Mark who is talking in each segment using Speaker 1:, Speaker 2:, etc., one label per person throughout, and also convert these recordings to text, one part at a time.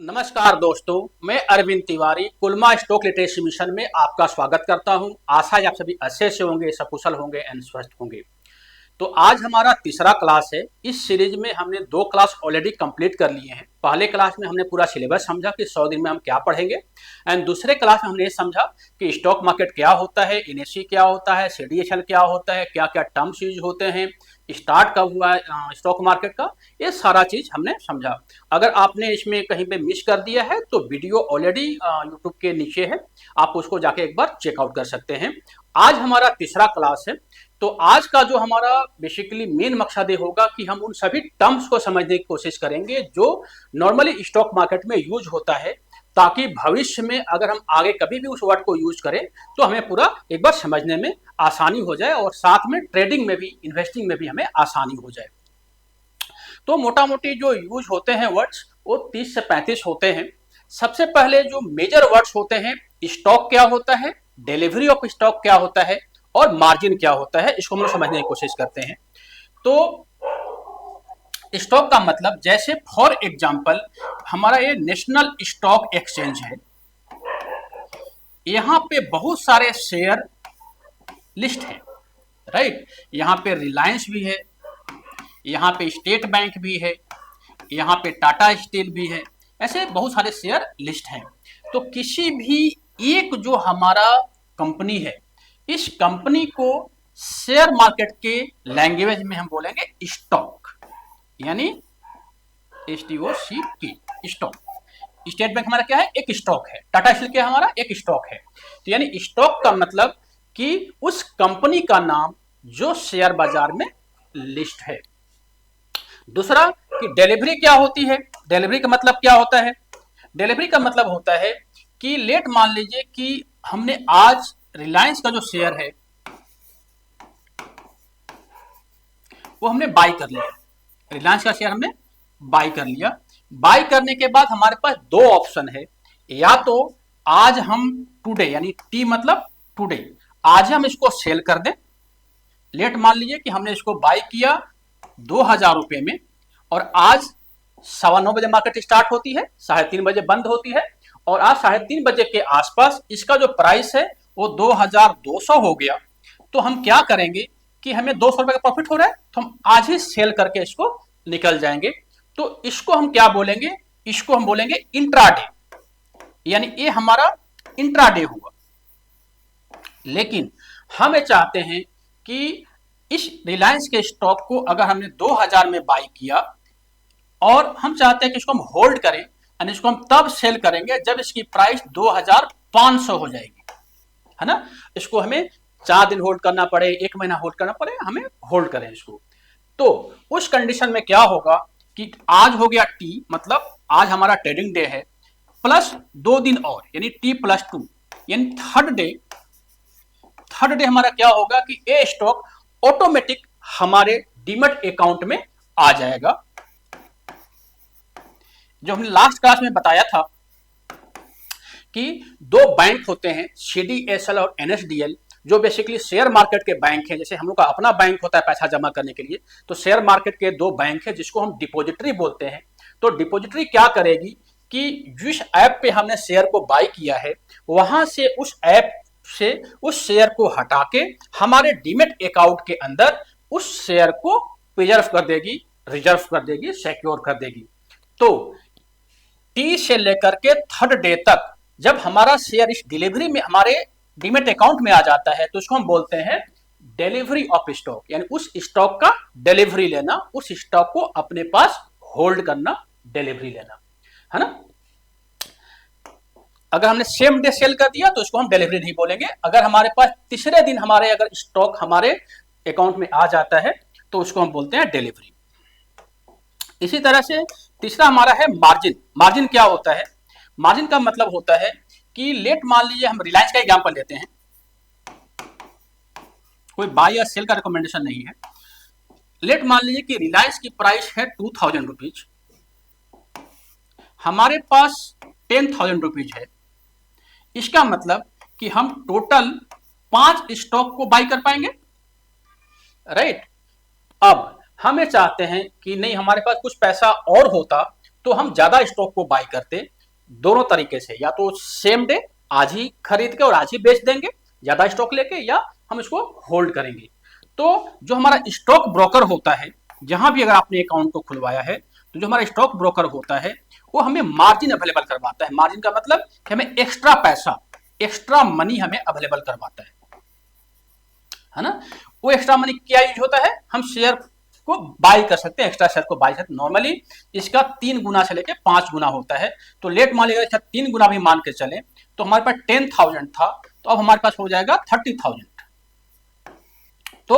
Speaker 1: नमस्कार दोस्तों, मैं अरविंद तिवारी कुलमा स्टॉक लिटरेसी मिशन में आपका स्वागत करता हूं। आशा है आप सभी अच्छे से होंगे, सकुशल होंगे एंड स्वस्थ होंगे। तो आज हमारा तीसरा क्लास है। इस सीरीज में हमने 2 क्लास ऑलरेडी कंप्लीट कर लिए हैं। पहले क्लास में हमने पूरा सिलेबस समझा कि 100 दिन में हम क्या पढ़ेंगे, एंड दूसरे क्लास में हमने ये समझा कि स्टॉक मार्केट क्या होता है, एनएसई क्या होता है, सीडीएसएल क्या होता है, क्या क्या टर्म्स यूज होते हैं, स्टार्ट कब हुआ है स्टॉक मार्केट का, ये सारा चीज हमने समझा। अगर आपने इसमें कहीं पे मिस कर दिया है तो वीडियो ऑलरेडी यूट्यूब के नीचे है, आप उसको जाके एक बार चेकआउट कर सकते हैं। आज हमारा तीसरा क्लास है। तो आज का जो हमारा बेसिकली मेन मकसद ये होगा कि हम उन सभी टर्म्स को समझने की कोशिश करेंगे जो नॉर्मली स्टॉक मार्केट में यूज होता है, ताकि भविष्य में अगर हम आगे कभी भी उस वर्ड को यूज करें तो हमें पूरा एक बार समझने में आसानी हो जाए और साथ में ट्रेडिंग में भी, इन्वेस्टिंग में भी हमें आसानी हो जाए। तो मोटा मोटी जो यूज होते हैं वर्ड्स वो 30 से 35 होते हैं। सबसे पहले जो मेजर वर्ड्स होते हैं, स्टॉक क्या होता है, डिलीवरी ऑफ स्टॉक क्या होता है और मार्जिन क्या होता है, इसको हम लोग समझने की कोशिश करते हैं। तो स्टॉक का मतलब, जैसे फॉर एग्जांपल हमारा ये नेशनल स्टॉक एक्सचेंज है, यहां पे बहुत सारे शेयर लिस्ट है, राइट। यहां पे रिलायंस भी है, यहां पे स्टेट बैंक भी है, यहां पे टाटा स्टील भी है, ऐसे बहुत सारे शेयर लिस्ट हैं। तो किसी भी एक जो हमारा कंपनी है, इस कंपनी को शेयर मार्केट के लैंग्वेज में हम बोलेंगे स्टॉक, यानी STOCK, स्टॉक। स्टेट बैंक हमारा क्या है, एक स्टॉक है। टाटा स्टील क्या हमारा एक स्टॉक है। तो यानी स्टॉक का मतलब कि उस कंपनी का नाम जो शेयर बाजार में लिस्ट है। दूसरा कि डिलीवरी क्या होती है, डिलीवरी का मतलब क्या होता है, डिलीवरी का मतलब होता है कि लेट मान लीजिए कि हमने आज रिलायंस का जो शेयर है वो हमने बाई कर लिया, रिलायंस का शेयर हमने बाई कर लिया। बाई करने के बाद हमारे पास 2 ऑप्शन है, या तो आज हम टुडे, यानी टी मतलब टुडे, आज हम इसको सेल कर दें। लेट मान लीजिए कि हमने इसको बाई किया 2000 रुपए में, और आज 9:15 बजे मार्केट स्टार्ट होती है, 3:30 बजे बंद होती है, और आज 3:30 बजे के आसपास इसका जो प्राइस है वो 2200 हो गया। तो हम क्या करेंगे कि हमें 200 रुपए का प्रॉफिट हो रहा है, तो हम आज ही सेल करके इसको निकल जाएंगे। तो इसको हम क्या बोलेंगे, इसको हम बोलेंगे इंट्राडे, यानी ये हमारा इंट्राडे हुआ। लेकिन हम ये चाहते हैं कि इस रिलायंस के स्टॉक को अगर हमने 2000 में बाई किया और हम चाहते हैं कि इसको हम होल्ड करें, यानी इसको हम तब सेल करेंगे जब इसकी प्राइस 2500 हो जाएगी, है ना। इसको हमें 4 दिन होल्ड करना पड़े, 1 महीना होल्ड करना पड़े, हमें होल्ड करें इसको। तो उस कंडीशन में क्या होगा कि आज हो गया टी, मतलब आज हमारा ट्रेडिंग डे है, प्लस 2 दिन और, यानी T+2, यानी थर्ड डे हमारा क्या होगा कि ये स्टॉक ऑटोमेटिक हमारे डीमैट अकाउंट में आ जाएगा। जो हमने लास्ट क्लास में बताया था कि 2 बैंक होते हैं, CDSL और NSDL, जो बेसिकली शेयर मार्केट के बैंक हैं। जैसे हम लोग का अपना बैंक होता है पैसा जमा करने के लिए, तो शेयर मार्केट के 2 बैंक हैं जिसको हम डिपॉजिटरी बोलते हैं। तो डिपॉजिटरी क्या करेगी कि जिस ऐप पे हमने शेयर को बाई किया है, वहां से उस ऐप से उस शेयर को हटा के हमारे डीमैट अकाउंट के अंदर उस शेयर को प्रिजर्व कर देगी, रिजर्व कर देगी, सिक्योर कर देगी। तो टी से लेकर के थर्ड डे तक जब हमारा शेयर इस डिलीवरी में हमारे डीमैट अकाउंट में आ जाता है, तो उसको हम बोलते हैं डिलीवरी ऑफ स्टॉक, यानी उस स्टॉक का डिलीवरी लेना, उस स्टॉक को अपने पास होल्ड करना, डिलीवरी लेना, है ना। अगर हमने सेम डे सेल कर दिया तो इसको हम डिलीवरी नहीं बोलेंगे। अगर हमारे पास तीसरे दिन हमारे अगर स्टॉक हमारे अकाउंट में आ जाता है तो उसको हम बोलते हैं डिलीवरी। इसी तरह से तीसरा हमारा है मार्जिन। मार्जिन क्या होता है, मार्जिन का मतलब होता है कि लेट मान लीजिए हम रिलायंस का एग्जांपल लेते हैं, कोई बाय या सेल का रिकमेंडेशन नहीं है। लेट मान लीजिए कि रिलायंस की प्राइस है 2000 रुपीज, हमारे पास 10,000 रुपीज है। इसका मतलब कि हम टोटल 5 स्टॉक को बाई कर पाएंगे, राइट। अब हम ये चाहते हैं कि नहीं, हमारे पास कुछ पैसा और होता तो हम ज्यादा स्टॉक को बाई करते, दोनों तरीके से, या तो सेम डे आज ही खरीद के और आज ही बेच देंगे ज्यादा स्टॉक लेके, या हम इसको होल्ड करेंगे। तो जो हमारा स्टॉक ब्रोकर होता है, जहां भी अगर आपने अकाउंट को खुलवाया है, तो जो हमारा स्टॉक ब्रोकर होता है वो हमें मार्जिन अवेलेबल करवाता है। मार्जिन का मतलब कि हमें एक्स्ट्रा पैसा, एक्स्ट्रा मनी हमें अवेलेबल करवाता है ना। वो एक्स्ट्रा मनी क्या यूज होता है, हम शेयर को बाई कर सकते हैं, एक्स्ट्रा शेयर को बाई सकते हैं। नॉर्मली इसका 3 गुना से लेके 5 गुना होता है। तो लेट मान लीजिए 3 गुना भी मान के चले तो हमारे पास 10,000 था, तो अब हमारे पास हो जाएगा 30,000। तो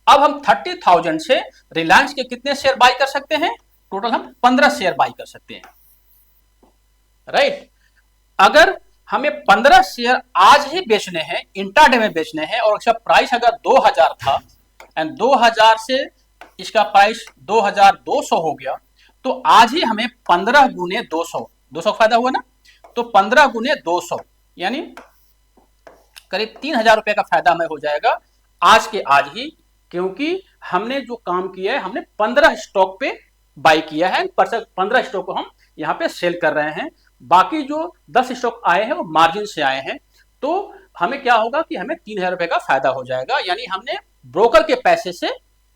Speaker 1: अब हम 30,000 से रिलायंस के कितने शेयर बाई कर सकते हैं, टोटल हम 15 शेयर बाई कर सकते हैं, राइट। अगर हमें 15 शेयर आज ही बेचने हैं, इंट्राडे में बेचने हैं, और इसका प्राइस अगर 2000 था एंड 2000 से इसका प्राइस 2200 हो गया, तो आज ही हमें 15 गुने 200 फायदा हुआ ना। तो 15 गुने 200 यानी करीब 3000 रुपए का फायदा हमें हो जाएगा आज के आज ही, क्योंकि हमने जो काम किया है, हमने 15 स्टॉक पे बाई किया है, 15 स्टॉक को हम यहाँ पे सेल कर रहे हैं। बाकी जो 10 स्टॉक आए हैं वो मार्जिन से आए हैं। तो हमें क्या होगा कि हमें 3000 रुपए का फायदा हो जाएगा, यानी हमने ब्रोकर के पैसे से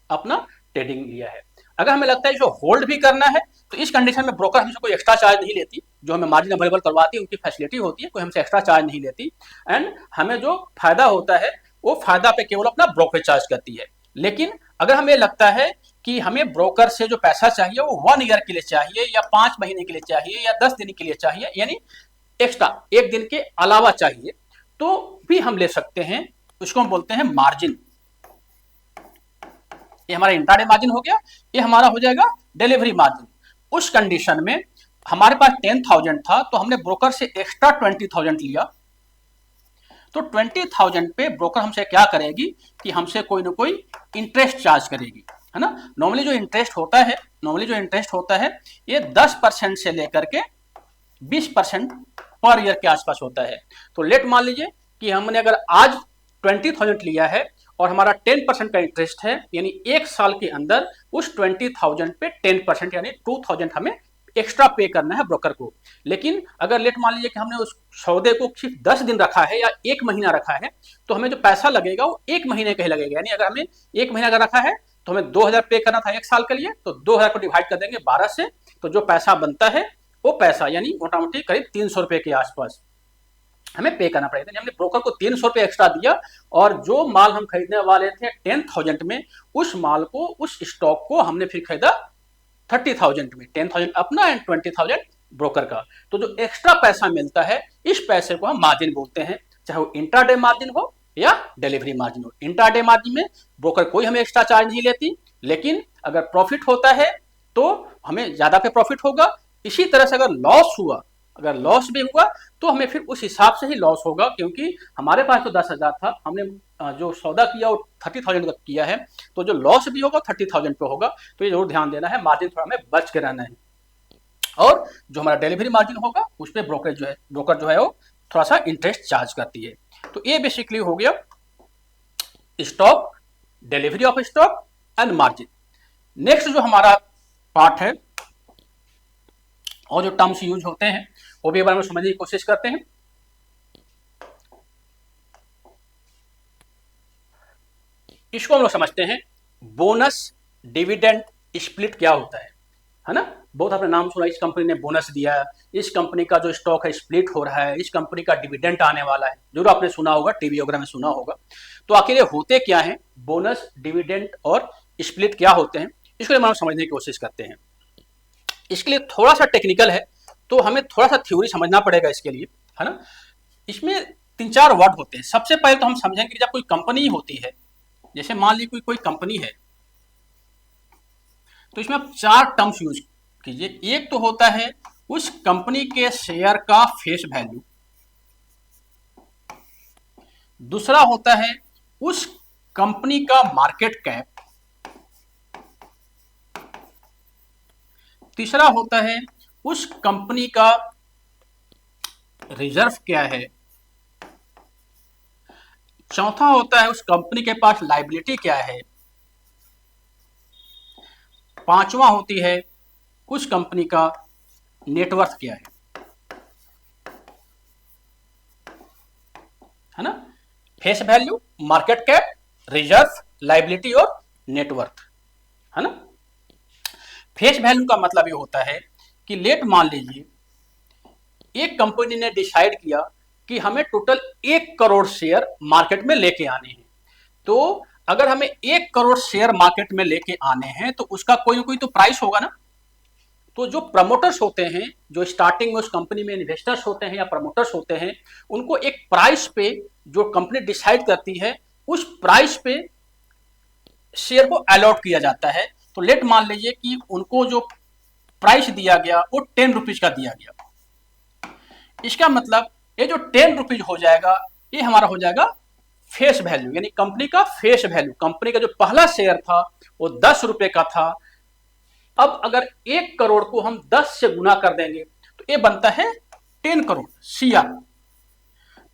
Speaker 1: अपना ट्रेडिंग लिया है। अगर हमें लगता है इसको होल्ड भी करना है, तो इस कंडीशन में ब्रोकर हमसे कोई एक्स्ट्रा चार्ज नहीं लेती, जो हमें मार्जिन अवेलेबल करवाती है उनकी फैसिलिटी होती है, कोई हमसे एक्स्ट्रा चार्ज नहीं लेती। एंड हमें जो फायदा होता है वो फायदा पे केवल अपना ब्रोकरेज चार्ज करती है। लेकिन अगर हमें लगता है कि हमें ब्रोकर से जो पैसा चाहिए वो 1 ईयर के लिए चाहिए, या 5 महीने के लिए चाहिए, या 10 दिन के लिए चाहिए, यानी एक्स्ट्रा 1 दिन के अलावा चाहिए, तो भी हम ले सकते हैं। उसको हम बोलते हैं मार्जिन। ये हमारा इंट्राडे मार्जिन हो गया, ये हमारा हो जाएगा डिलीवरी मार्जिन। उस कंडीशन में हमारे पास 10,000 था, तो हमने ब्रोकर से एक्स्ट्रा 20,000 लिया। तो 20,000 पे ब्रोकर हमसे क्या करेगी कि हमसे कोई ना कोई इंटरेस्ट चार्ज करेगी, है ना। नॉर्मली जो इंटरेस्ट होता है ये 10% से लेकर के 20% पर ईयर के आसपास होता है। तो लेट मान लीजिए कि हमने अगर आज 20,000 लिया है और हमारा 10% का इंटरेस्ट है, यानी 1 साल के अंदर उस 20,000 पे 10% यानी 2,000 हमें एक्स्ट्रा पे करना है ब्रोकर को। लेकिन अगर लेट मान लीजिए कि हमने उस सौदे को सिर्फ 10 दिन रखा है या 1 महीना रखा है, तो हमें जो पैसा लगेगा वो 1 महीने का ही लगेगा। यानी अगर हमें 1 महीना अगर रखा है तो हमें 2000 पे करना था 1 साल के लिए, तो 2000 को डिवाइड कर देंगे 12 से, तो जो पैसा बनता है वो पैसा यानी मोटा मोटी करीब 300 रुपए के आसपास हमें पे करना पड़ेगा। हमने ब्रोकर को 300 रुपए एक्स्ट्रा दिया, और जो माल हम खरीदने वाले थे 10,000 में, उस माल को, उस स्टॉक को हमने फिर खरीदा 30,000 में, 10,000 अपना एंड 20,000 ब्रोकर का। तो जो एक्स्ट्रा पैसा मिलता है, इस पैसे को हम मार्जिन बोलते हैं, चाहे वो इंट्राडे मार्जिन हो या डिलीवरी मार्जिन हो। इंट्राडे मार्जिन में ब्रोकर कोई हमें एक्स्ट्रा चार्ज नहीं लेती, लेकिन अगर प्रॉफिट होता है तो हमें ज्यादा पे प्रॉफिट होगा। इसी तरह से अगर लॉस भी हुआ तो हमें फिर उस हिसाब से ही लॉस होगा, क्योंकि हमारे पास तो 10,000 था, हमने जो सौदा किया वो 30,000 का किया है, तो जो लॉस भी होगा 30,000 पे होगा। तो ये जरूर ध्यान देना है, मार्जिन थोड़ा हमें बच के रहना है। और जो हमारा डिलीवरी मार्जिन होगा उस पर ब्रोकर जो है वो थोड़ा सा इंटरेस्ट चार्ज करती है। तो ये बेसिकली हो गया stock, delivery of stock and margin. Next जो हमारा पार्ट है और जो टर्म्स यूज होते हैं वो भी एक बार हम समझने की कोशिश करते हैं। इसको हम लोग समझते हैं बोनस डिविडेंड स्प्लिट क्या होता है ना। बहुत आपने नाम सुना, इस कंपनी ने बोनस दिया, इस कंपनी का जो स्टॉक है स्प्लिट हो रहा है, इस कंपनी का डिविडेंड आने वाला है, जरूर आपने सुना होगा, टीवी वगैरह में सुना होगा। तो आखिर ये होते क्या है, बोनस डिविडेंड और स्प्लिट क्या होते हैं, इसको हम समझने की कोशिश करते हैं। इसके लिए थोड़ा सा टेक्निकल है, तो हमें थोड़ा सा थ्योरी समझना पड़ेगा इसके लिए, है ना। इसमें 3-4 वर्ड होते हैं। सबसे पहले तो हम समझेंगे कि जब कोई कंपनी होती है, जैसे मान ली कोई कंपनी है, तो इसमें आप 4 टर्म्स यूज कीजिए। एक तो होता है उस कंपनी के शेयर का फेस वैल्यू, दूसरा होता है उस कंपनी का मार्केट कैप, तीसरा होता है उस कंपनी का रिजर्व क्या है, चौथा होता है उस कंपनी के पास लायबिलिटी क्या है, पांचवा होती है उस कंपनी का नेटवर्थ क्या है। है ना। Face value, market cap, reserve, liability और नेटवर्थ, है ना। फेस वैल्यू का मतलब ये होता है कि लेट मान लीजिए एक कंपनी ने डिसाइड किया कि हमें टोटल 1 करोड़ शेयर मार्केट में लेके आने हैं। तो अगर हमें 1 करोड़ शेयर मार्केट में लेके आने हैं तो उसका कोई ना कोई तो प्राइस होगा ना। तो जो प्रमोटर्स होते हैं, जो स्टार्टिंग में उस कंपनी में इन्वेस्टर्स होते हैं या प्रमोटर्स होते हैं, उनको एक प्राइस पे जो कंपनी डिसाइड करती है उस प्राइस पे शेयर को अलॉट किया जाता है। तो लेट मान लीजिए कि उनको जो प्राइस दिया गया वो 10 रुपीज का दिया गया। इसका मतलब ये जो 10 रुपीज हो जाएगा ये हमारा हो जाएगा फेस वैल्यू, यानी कंपनी का फेस वैल्यू। कंपनी का जो पहला शेयर था वो 10 रुपए का था। अब अगर 1 करोड़ को हम 10 से गुना कर देंगे तो ये बनता है 10 करोड़ सीआर।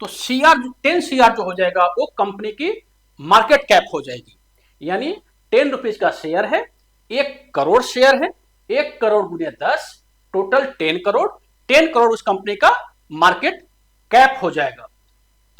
Speaker 1: तो सीआर 10 सीआर जो हो जाएगा वो कंपनी की मार्केट कैप हो जाएगी। यानी 10 रुपीज का शेयर है, 1 करोड़ शेयर है, 1 करोड़ गुने 10 टोटल 10 करोड़। 10 करोड़ उस कंपनी का मार्केट कैप हो जाएगा।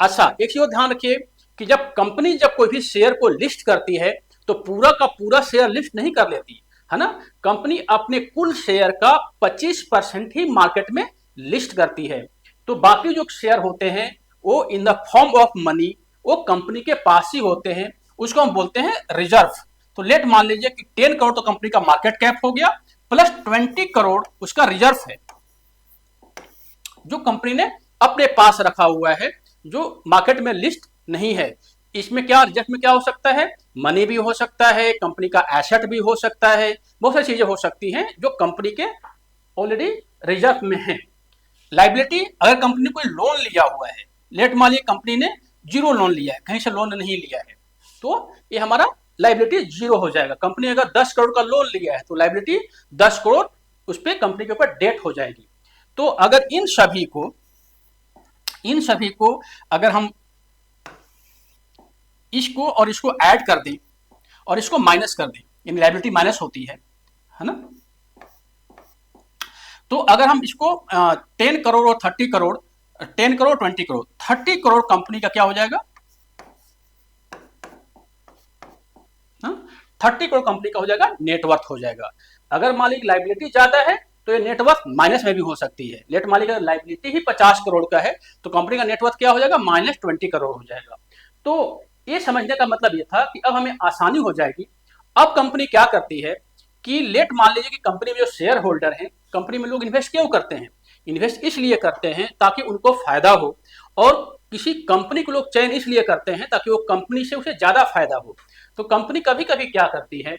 Speaker 1: अच्छा, एक चीज ध्यान रखिए कि जब कंपनी जब कोई भी शेयर को लिस्ट करती है तो पूरा का पूरा शेयर लिस्ट नहीं कर लेती है ना। कंपनी अपने कुल शेयर का 25% ही मार्केट में लिस्ट करती है। तो बाकी जो शेयर होते हैं वो in the form of money वो कंपनी के पास ही होते हैं, उसको हम बोलते हैं रिजर्व। तो लेट मान लीजिए कि 10 करोड़ तो कंपनी का मार्केट कैप हो गया, प्लस 20 करोड़ उसका रिजर्व है जो कंपनी ने अपने पास रखा हुआ है, जो मार्केट में लिस्ट नहीं है। इसमें क्या रिजर्व में क्या हो सकता है, मनी भी हो सकता है, कंपनी का एसेट भी हो सकता है, बहुत सारी चीजें हो सकती हैं जो कंपनी के ऑलरेडी रिजर्व में है। लाइबिलिटी, अगर कंपनी ने कोई लोन लिया हुआ है, लेट मान लीजिए कंपनी ने 0 लोन लिया है, कहीं से लोन नहीं लिया है, तो ये हमारा लाइबिलिटी 0 हो जाएगा। कंपनी अगर 10 करोड़ का लोन लिया है तो लाइबिलिटी 10 करोड़ उस पर कंपनी के ऊपर डेट हो जाएगी। तो अगर इन सभी को अगर हम इसको और इसको ऐड कर दें और इसको माइनस कर दें, यानी लायबिलिटी माइनस होती है ना। तो अगर हम इसको 10 करोड़ और 30 करोड़, 10 करोड़ 20 करोड़, 30 करोड़ कंपनी का क्या हो जाएगा, 30 करोड़ कंपनी का हो जाएगा नेटवर्थ हो जाएगा। अगर मालिक लाइबिलिटी ज्यादा है तो ये नेटवर्थ माइनस में भी हो सकती है। लेट मालिक अगर लाइबिलिटी ही 50 करोड़ का है तो कंपनी का नेटवर्थ क्या हो जाएगा, -20 करोड़ हो जाएगा। तो ये समझने का मतलब ये था कि अब हमें आसानी हो जाएगी। अब कंपनी क्या करती है कि लेट मान लीजिए कि कंपनी में जो शेयर होल्डर हैं, कंपनी में लोग इन्वेस्ट क्यों करते हैं, इन्वेस्ट इसलिए करते हैं ताकि उनको फायदा हो, और किसी कंपनी को लोग चयन इसलिए करते हैं ताकि वो कंपनी से उसे ज्यादा फायदा हो। तो कंपनी कभी कभी क्या करती है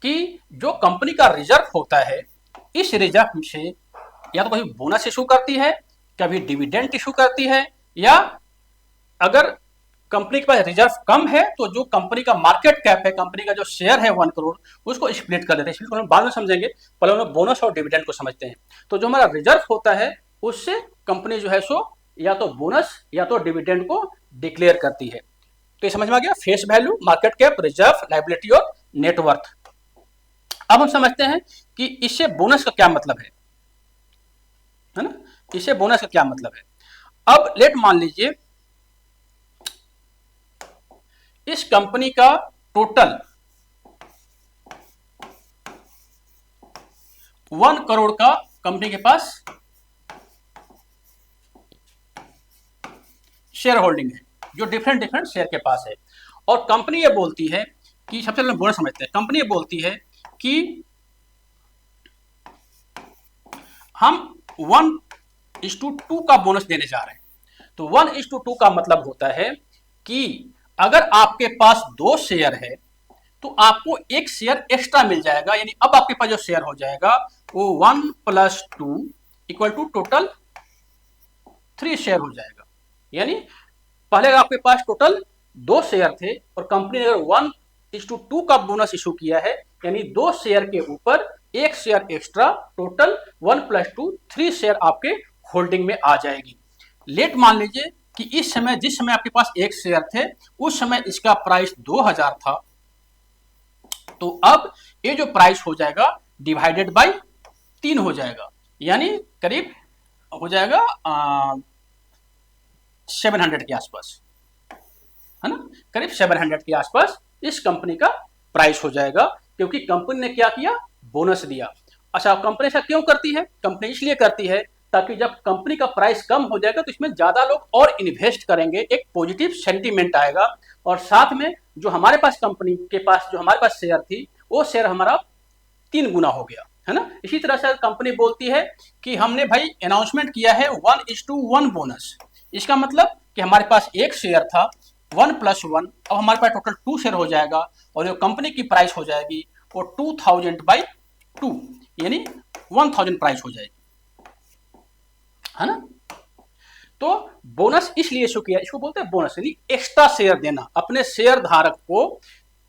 Speaker 1: कि जो कंपनी का रिजर्व होता है, इस रिजर्व से या तो कभी बोनस इशू करती है, कभी डिविडेंड इशू करती है, या अगर कंपनी के पास रिजर्व कम है तो जो कंपनी का मार्केट कैप है, कंपनी का जो शेयर है 1 करोड़, उसको स्प्लिट कर देते हैं। इसको हम बाद में समझेंगे, पहले हम बोनस और डिविडेंड को समझते हैं। तो जो हमारा रिजर्व होता है उससे कंपनी जो है सो या तो बोनस या तो डिविडेंड को डिक्लेयर करती है। तो ये समझ में आ गया, face value, market cap, reserve, liability और नेटवर्थ। अब हम समझते हैं कि इससे बोनस का क्या मतलब है ना, इससे बोनस का क्या मतलब है। अब लेट मान लीजिए इस कंपनी का टोटल 1 करोड़ का कंपनी के पास शेयर होल्डिंग है, जो डिफरेंट डिफरेंट शेयर के पास है, और कंपनी ये बोलती है कि, सबसे पहले बोनस समझते हैं, कंपनी ये बोलती है कि हम 1:2 का बोनस देने जा रहे हैं। तो 1:2 का मतलब होता है कि अगर आपके पास 2 शेयर है तो आपको 1 शेयर एक्स्ट्रा मिल जाएगा, यानी अब आपके पास जो शेयर हो जाएगा वो 1 + 2 = टोटल 3 शेयर हो जाएगा। यानी पहले आपके पास टोटल 2 शेयर थे और कंपनी ने अगर 1:2 का बोनस इशू किया है, यानी 2 शेयर के ऊपर 1 शेयर एक्स्ट्रा, टोटल 1 + 2 3 शेयर आपके होल्डिंग में आ जाएगी। लेट मान लीजिए कि इस समय, जिस समय आपके पास 1 शेयर थे, उस समय इसका प्राइस 2000 था। तो अब ये जो प्राइस हो जाएगा डिवाइडेड बाय 3 हो जाएगा, यानी करीब हो जाएगा 700 के आसपास, है ना, करीब 700 के आसपास इस कंपनी का प्राइस हो जाएगा, क्योंकि कंपनी ने क्या किया, बोनस दिया। अच्छा, कंपनी ऐसा क्यों करती है? कंपनी इसलिए करती है ताकि जब कंपनी का प्राइस कम हो जाएगा तो इसमें ज्यादा लोग और इन्वेस्ट करेंगे, एक पॉजिटिव सेंटीमेंट आएगा, और साथ में जो हमारे पास कंपनी के पास जो हमारे पास शेयर थी वो शेयर हमारा 3 गुना हो गया, है ना। इसी तरह से कंपनी बोलती है कि हमने भाई अनाउंसमेंट किया है 1:1 बोनस, इसका मतलब कि हमारे पास एक शेयर था 1+1, अब हमारे पास टोटल 2 शेयर हो जाएगा, और जो कंपनी की प्राइस हो जाएगी वो 2000/2 यानी 1000 प्राइस हो जाएगी, है ना। तो बोनस इसलिए इशू किया, इसको बोलते हैं बोनस, यानी एक्स्ट्रा शेयर देना अपने शेयर धारक को,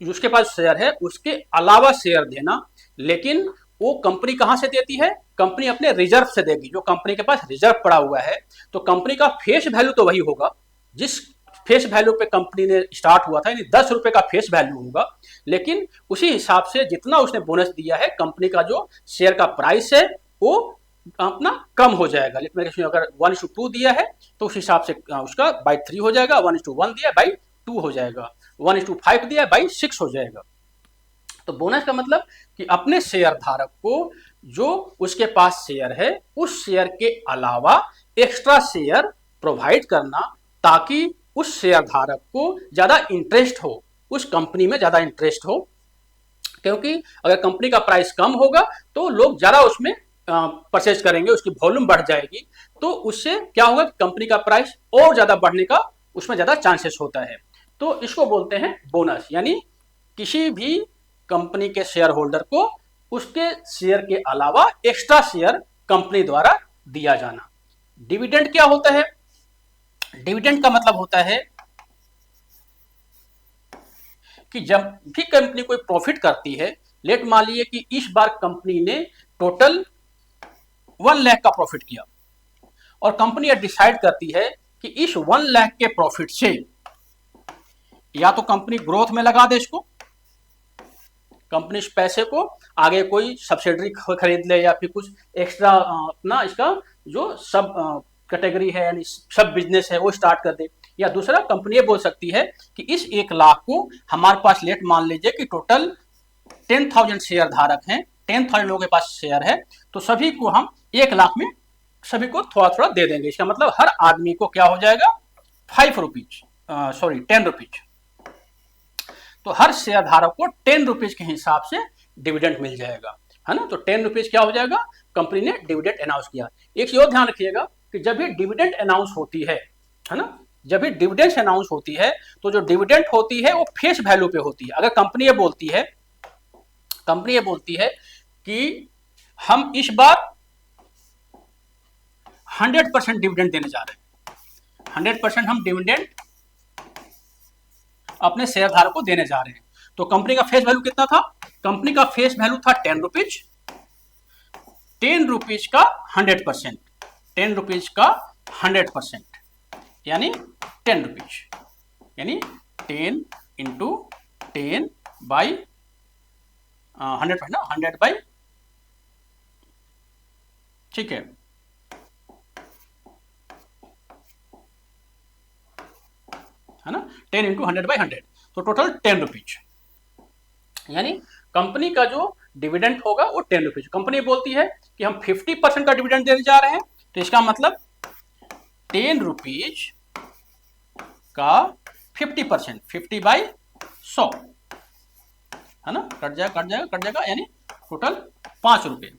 Speaker 1: जिसके पास शेयर है उसके अलावा शेयर देना। लेकिन वो कंपनी कहां से देती है? कंपनी अपने रिजर्व से देगी, जो कंपनी के पास रिजर्व पड़ा हुआ है। तो कंपनी का फेस वैल्यू तो वही होगा जिस फेस वैल्यू पे कंपनी ने स्टार्ट हुआ था, यानी 10 रुपए का फेस वैल्यू होगा, लेकिन उसी हिसाब से जितना उसने बोनस दिया है, कंपनी का जो शेयर का प्राइस है वो अपना कम हो जाएगा। लेकिन अगर 1:2 दिया है तो उस हिसाब से उसका बाई 3 हो जाएगा, 1:1 दिया बाई 2 हो जाएगा, 1:5 दिया बाई 6 हो जाएगा। तो बोनस का मतलब कि अपने शेयर धारक को जो उसके पास शेयर है उस शेयर के अलावा एक्स्ट्रा शेयर प्रोवाइड करना, ताकि उस शेयर धारक को ज्यादा इंटरेस्ट हो, उस कंपनी में ज्यादा इंटरेस्ट हो, क्योंकि अगर कंपनी का प्राइस कम होगा तो लोग ज्यादा उसमें परचेज करेंगे, उसकी वॉल्यूम बढ़ जाएगी, तो उससे क्या होगा कि कंपनी का प्राइस और ज्यादा बढ़ने का उसमें ज्यादा चांसेस होता है। तो इसको बोलते हैं बोनस, यानी किसी भी कंपनी के शेयर होल्डर को उसके शेयर के अलावा एक्स्ट्रा शेयर कंपनी द्वारा दिया जाना। डिविडेंड क्या होता है? डिविडेंड का मतलब होता है कि जब भी कंपनी कोई प्रॉफिट करती है, लेट मान लीजिए कि इस बार कंपनी ने टोटल 1 लाख का प्रॉफिट किया, और कंपनी यह डिसाइड करती है कि इस 1 लाख के प्रॉफिट से या तो कंपनी ग्रोथ में लगा दे, इसको कंपनी इस पैसे को आगे कोई सब्सिडरी खरीद ले, या फिर कुछ एक्स्ट्रा अपना इसका जो सब कैटेगरी है यानी सब बिजनेस है वो स्टार्ट कर दे, या दूसरा कंपनी ये बोल सकती है कि इस 1 लाख को हमारे पास लेट मान लीजिए कि टोटल 10,000 शेयर धारक हैं, 10,000 लोगों के पास शेयर है, तो सभी को हम 1 लाख में सभी को थोड़ा थोड़ा दे देंगे। इसका मतलब हर आदमी को क्या हो जाएगा, 10 रुपीज। तो हर शेयर धारक को 10 रुपीज के हिसाब से डिविडेंड मिल जाएगा, है ना। तो 10 रुपीज क्या हो जाएगा, कंपनी ने डिविडेंड अनाउंस किया। एक और ध्यान रखिएगा कि जब भी डिविडेंड अनाउंस होती है ना, जब भी डिविडेंड अनाउंस होती है तो जो डिविडेंड होती है वो फेस वैल्यू पे होती है। अगर कंपनी ये बोलती है कि हम इस बार 100% डिविडेंड देने जा रहे हैं, 100% हम डिविडेंड अपने शेयर धारक को देने जा रहे हैं, तो कंपनी का फेस वैल्यू कितना था? कंपनी का फेस वैल्यू था 10 रुपीज, 10 रुपीज का 100%, 10 रुपीज का 100% यानी 10 रुपीज, यानी 10 इंटू 10 बाई 100 ना, 100 बाई, ठीक है, है ना, 10 इंटू 100/100, तो टोटल 10 रुपीज, यानी कंपनी का जो डिविडेंड होगा वो 10 रुपीज। कंपनी बोलती है कि हम 50% का डिविडेंड देने जा रहे हैं, तो इसका मतलब 10 रुपीज का 50%, 50/100, है ना, कट जाएगा, यानी टोटल 5 रुपए।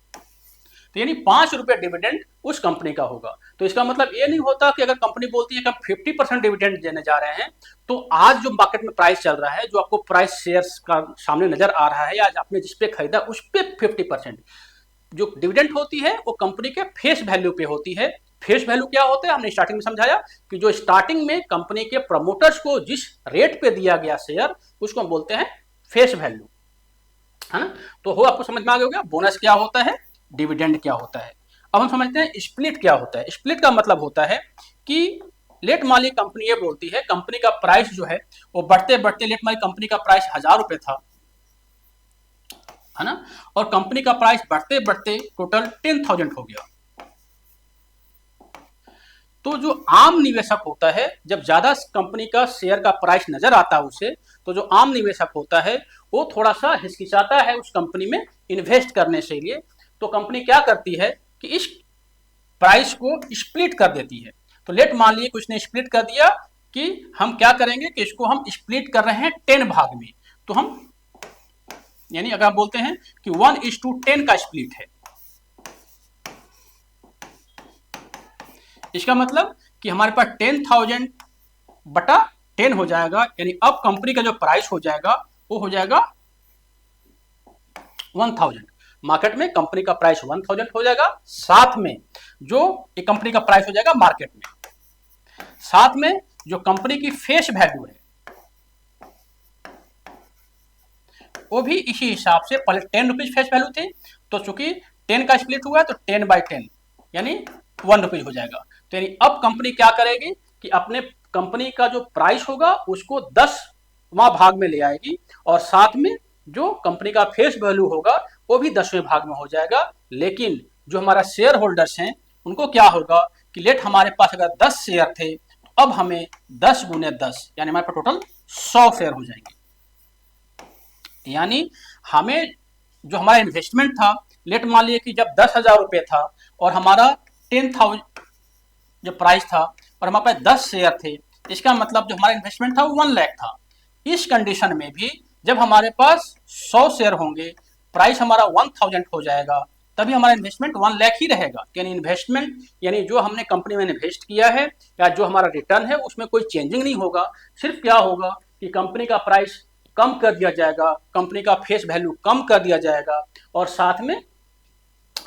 Speaker 1: तो यानी 5 रुपए डिविडेंड उस कंपनी का होगा। तो इसका मतलब ये नहीं होता कि अगर कंपनी बोलती है कि हम 50% डिविडेंड देने जा रहे हैं, तो आज जो मार्केट में प्राइस चल रहा है, जो आपको प्राइस शेयर्स का सामने नजर आ रहा है, या आपने जिस पे खरीदा उस पे 50% जो डिविडेंड होती है वो कंपनी के फेस वैल्यू पे होती है। फेस वैल्यू क्या होता है, हमने स्टार्टिंग में समझाया कि जो स्टार्टिंग में कंपनी के प्रमोटर्स को जिस रेट पे दिया गया शेयर, उसको हम बोलते हैं फेस वैल्यू, है ना। तो हो आपको समझ में आ गया बोनस क्या होता है, डिविडेंड क्या होता है। अब हम समझते हैं स्प्लिट क्या होता है। स्प्लिट का मतलब होता है कि लेट मान ली कंपनी ये बोलती है, कंपनी का प्राइस जो है वो बढ़ते बढ़ते, लेट मान ली कंपनी का प्राइस 1000 रुपए था, है ना, और कंपनी का प्राइस बढ़ते बढ़ते टोटल 10,000 हो गया। तो जो आम निवेशक होता है, जब ज्यादा कंपनी का शेयर का प्राइस नजर आता है उसे, तो जो आम निवेशक होता है वो थोड़ा सा हिचकिचाता है उस कंपनी में इन्वेस्ट करने से लिए। तो कंपनी क्या करती है कि इस प्राइस को स्प्लिट कर देती है। तो लेट मान लीजिए कुछ ने स्प्लिट कर दिया कि हम क्या करेंगे कि इसको हम स्प्लिट कर रहे हैं 10 भाग में। तो हम यानी अगर हम बोलते हैं कि 1:10 का स्प्लिट है, इसका मतलब कि हमारे पास 10,000 बटा 10 हो जाएगा, यानी अब कंपनी का जो प्राइस हो जाएगा वो हो जाएगा 1000। मार्केट में कंपनी का प्राइस 1000 हो जाएगा, साथ में जो एक कंपनी का प्राइस हो जाएगा मार्केट में, साथ में जो कंपनी की फेस वैल्यू है वो भी इसी हिसाब से, पहले 10 रुपीज फेस वैल्यू थी, तो चूंकि 10 का स्प्लिट हुआ है तो 10/10 यानी 1 रुपीज हो जाएगा। तो यानी अब कंपनी क्या करेगी कि अपने कंपनी का जो प्राइस होगा उसको 10वां भाग में ले आएगी, और साथ में जो कंपनी का फेस वैल्यू होगा वो भी 10वें भाग में हो जाएगा। लेकिन जो हमारा शेयर होल्डर्स हैं उनको क्या होगा कि लेट हमारे पास अगर 10 शेयर थे तो अब हमें 10 गुने 10 यानी हमारे पास टोटल 100 शेयर हो जाएंगे। यानी हमें जो हमारा इन्वेस्टमेंट था, लेट मान लीजिए कि जब 10,000 रुपये था और हमारा 10,000 जो प्राइस था और हमारे पास 10 शेयर थे, इसका मतलब जो हमारा इन्वेस्टमेंट था वो 1 लाख था। इस कंडीशन में भी जब हमारे पास 100 शेयर होंगे, प्राइस हमारा 1000 हो जाएगा, तभी हमारा इन्वेस्टमेंट 1 लाख ही रहेगा। यानी इन्वेस्टमेंट यानी जो हमने कंपनी में इन्वेस्ट किया है या जो हमारा रिटर्न है उसमें कोई चेंजिंग नहीं होगा। सिर्फ क्या होगा कि कंपनी का प्राइस कम कर दिया जाएगा, कंपनी का फेस वैल्यू कम कर दिया जाएगा, और साथ में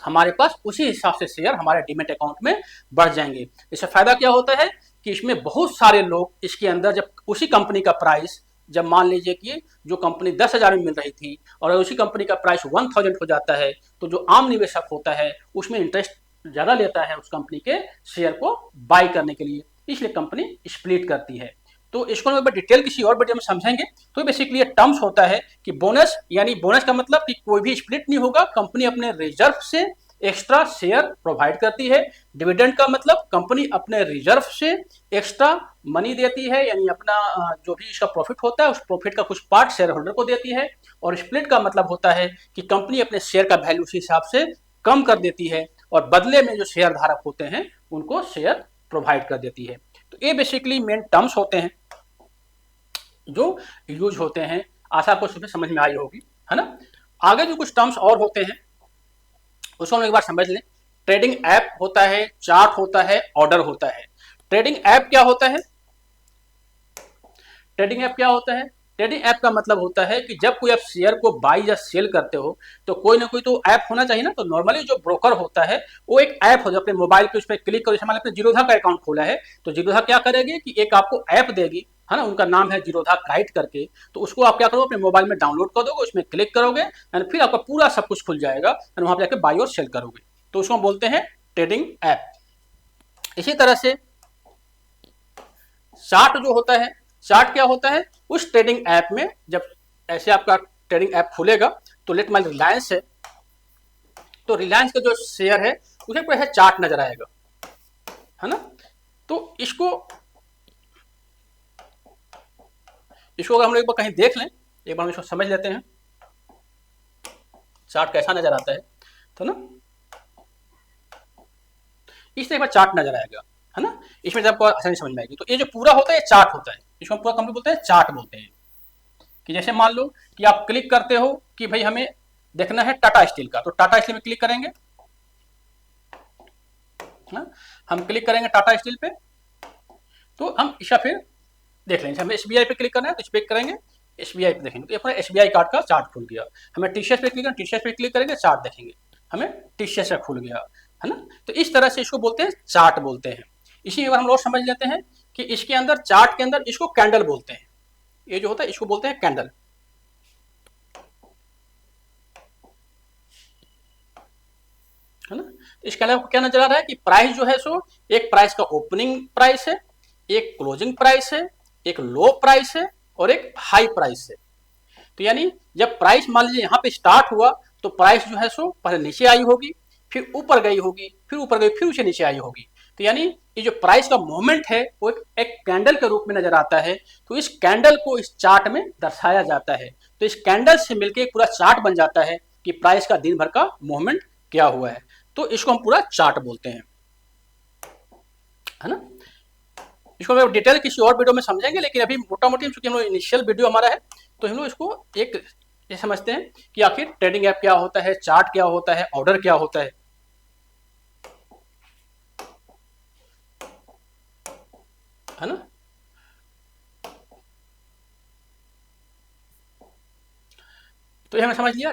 Speaker 1: हमारे पास उसी हिसाब से शेयर हमारे डीमेट अकाउंट में बढ़ जाएंगे। इससे फायदा क्या होता है कि इसमें बहुत सारे लोग इसके अंदर, जब उसी कंपनी का प्राइस, जब मान लीजिए कि जो कंपनी 10,000 में मिल रही थी और उसी कंपनी का प्राइस 1000 हो जाता है, तो जो आम निवेशक होता है उसमें इंटरेस्ट ज्यादा लेता है उस कंपनी के शेयर को बाई करने के लिए, इसलिए कंपनी स्प्लिट करती है। तो इसको हम एक बार डिटेल किसी और वीडियो में समझेंगे। तो बेसिकली ये टर्म्स होता है कि बोनस, यानी बोनस का मतलब कि कोई भी स्प्लिट नहीं होगा, कंपनी अपने रिजर्व से एक्स्ट्रा शेयर प्रोवाइड करती है। डिविडेंड का मतलब कंपनी अपने रिजर्व से एक्स्ट्रा मनी देती है, यानी अपना जो भी इसका प्रॉफिट होता है उस प्रॉफिट का कुछ पार्ट शेयर होल्डर को देती है। और स्प्लिट का मतलब होता है कि कंपनी अपने शेयर का वैल्यू उस हिसाब से कम कर देती है और बदले में जो शेयर धारक होते हैं उनको शेयर प्रोवाइड कर देती है। तो ये बेसिकली मेन टर्म्स होते हैं जो यूज होते हैं। आशा आपको समझ में आई होगी, है ना। आगे जो कुछ टर्म्स और होते हैं उसको हम एक बार समझ लें। ट्रेडिंग ऐप होता है, चार्ट होता है, ऑर्डर होता है। ट्रेडिंग ऐप क्या होता है? ट्रेडिंग ऐप क्या होता है? ट्रेडिंग ऐप का मतलब होता है कि जब कोई आप शेयर को बाई या सेल करते हो तो कोई ना कोई तो ऐप होना चाहिए ना। तो नॉर्मली जो ब्रोकर होता है वो एक ऐप हो, जो अपने मोबाइल पे उस पर क्लिक करो। जैसे मान लीजिए जीरोधा का अकाउंट खोला है तो जीरोधा क्या करेगी कि एक आपको ऐप देगी, है ना, उनका नाम है जीरोधा काइट करके। तो उसको आप क्या करोगे, अपने मोबाइल में डाउनलोड कर दोगे, उसमें क्लिक करोगे एंड फिर आपका पूरा सब कुछ खुल जाएगा एंड वहां पर जाकर बाई और सेल करोगे। तो उसको हम बोलते हैं ट्रेडिंग ऐप। इसी तरह से चार्ट जो होता है, चार्ट क्या होता है? उस ट्रेडिंग ऐप में जब ऐसे आपका ट्रेडिंग ऐप खुलेगा तो लेट मान रिलायंस है, तो रिलायंस का जो शेयर है उसे कोई है चार्ट नजर आएगा, है ना। तो इसको अगर हम लोग एक बार कहीं देख लें, एक बार हम इसको समझ लेते हैं चार्ट कैसा नजर आता है, तो ना इस तरह का चार्ट नजर आएगा, है ना। इसमें जब आपको आसानी समझ में आएगी। तो ये जो पूरा होता है ये चार्ट होता है, इसको हम पूरा कंप्लीट बोलते हैं चार्ट बोलते हैं। कि जैसे मान लो कि आप क्लिक करते हो कि भाई हमें देखना है टाटा स्टील का, तो टाटा स्टील में क्लिक करेंगे, ना? हम क्लिक करेंगे टाटा स्टील पे, तो हम इसका फिर देख लेंगे। हमें एसबीआई पे क्लिक करना है तो इस पर करेंगे, एसबीआई पे देखेंगे तो अपना एसबीआई कार्ड का चार्ट खुल गया। हमें टीसीएस पे क्लिक करना, टीसीएस पे क्लिक करेंगे चार्ट देखेंगे, हमें टीसीएस का खुल गया, है ना। तो इस तरह से इसको बोलते हैं चार्ट बोलते हैं। इसी बार हम लोग समझ लेते हैं कि इसके अंदर चार्ट के अंदर इसको कैंडल बोलते हैं। ये जो होता है इसको बोलते हैं कैंडल, है ना। तो इसके अलावा क्या नजर आ रहा है कि प्राइस जो है सो एक प्राइस का ओपनिंग प्राइस है, एक क्लोजिंग प्राइस है, एक लो प्राइस है और एक हाई प्राइस है। तो यानी जब प्राइस मान लीजिए यहाँ पे स्टार्ट हुआ तो प्राइस जो है सो पहले नीचे आई होगी, फिर ऊपर गई होगी, फिर ऊपर गई, फिर उसे नीचे आई होगी। तो यानी ये जो प्राइस का मूवमेंट है वो एक कैंडल के रूप में नजर आता है। तो इस कैंडल को इस चार्ट में दर्शाया जाता है। तो इस कैंडल से मिलकर एक पूरा चार्ट बन जाता है कि प्राइस का दिन भर का मूवमेंट क्या हुआ है। तो इसको हम पूरा चार्ट बोलते हैं, है ना। इसको हम डिटेल किसी और वीडियो में समझेंगे, लेकिन अभी मोटा मोटी चूंकि हम लोग इनिशियल वीडियो हमारा है तो हम लोग इसको एक ये समझते हैं कि आखिर ट्रेडिंग ऐप क्या होता है, चार्ट क्या होता है, ऑर्डर क्या होता है ना। तो ये हमें समझ लिया